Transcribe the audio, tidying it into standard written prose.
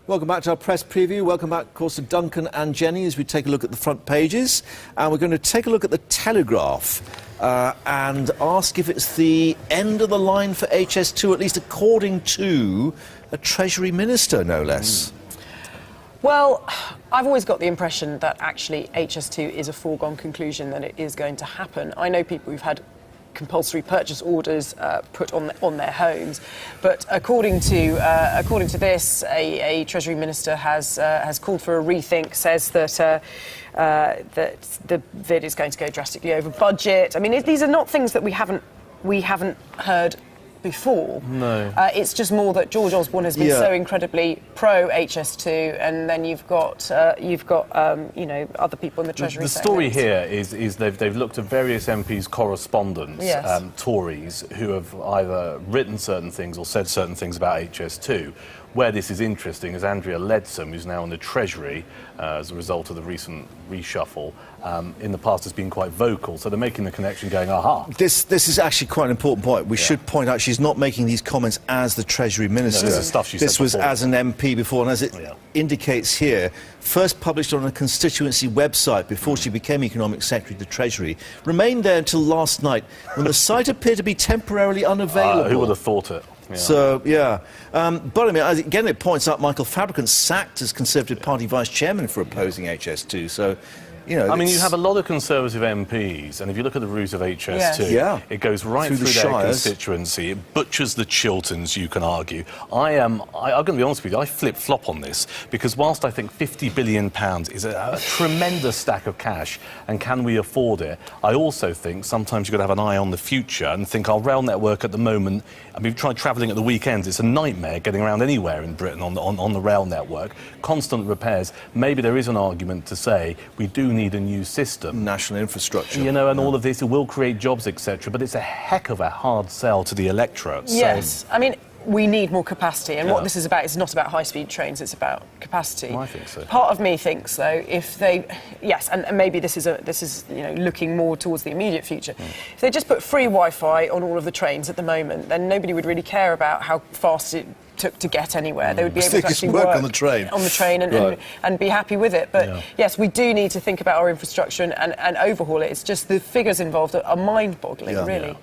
Welcome back to our press preview. Welcome back, of course, to Duncan and Jenny as we take a look at the front pages. And we're going to take a look at the Telegraph and ask if it's the end of the line for HS2, at least according to a Treasury Minister, no less. Well, I've always got the impression that actually HS2 is a foregone conclusion, that it is going to happen. I know people who've had compulsory purchase orders put on their homes, but according to this, a Treasury Minister has called for a rethink. Says that that it's going to go drastically over budget. I mean, these are not things that we haven't heard before. No. It's just more that George Osborne has been so incredibly pro HS2, and then you've got you know, other people in the Treasury. The story here is they've looked at various MPs' correspondence, Tories, who have either written certain things or said certain things about HS2. Where this is interesting is Andrea Leadsom, who's now in the Treasury as a result of the recent reshuffle, in the past has been quite vocal. So they're making the connection going, aha. This is actually quite an important point. We should point out she's not making these comments as the Treasury Minister. No, this is stuff she said This was before. as an MP before, and as it indicates here, first published on a constituency website before she became Economic Secretary of the Treasury, remained there until last night when the site appeared to be temporarily unavailable. Who would have thought it? Yeah. So, but I mean, again, it points out Michael Fabricant sacked as Conservative Party Vice Chairman for opposing HS2, so, you know... I mean, you have a lot of Conservative MPs, and if you look at the route of HS2, it goes right through their constituency, it butchers the Chilterns, you can argue. I'm going to be honest with you, I flip-flop on this, because whilst I think £50 billion is a tremendous stack of cash, and can we afford it, I also think sometimes you've got to have an eye on the future and think our rail network at the moment, I mean, we've tried travelling at the weekends, it's a nightmare getting around anywhere in Britain on the rail network, constant repairs. Maybe there is an argument to say we do need a new system. National infrastructure. You know, and all of this, it will create jobs, etc. But it's a heck of a hard sell to the electorate. Yes, I mean, we need more capacity, and what this is about is not about high-speed trains, it's about capacity. Well, I think so. Part of me thinks, though, if they... Yes, and maybe this is you know, looking more towards the immediate future. If they just put free Wi-Fi on all of the trains at the moment, then nobody would really care about how fast it took to get anywhere. They would be able to actually work on the train. And be happy with it. But yes, we do need to think about our infrastructure and overhaul it. It's just the figures involved are mind-boggling, really.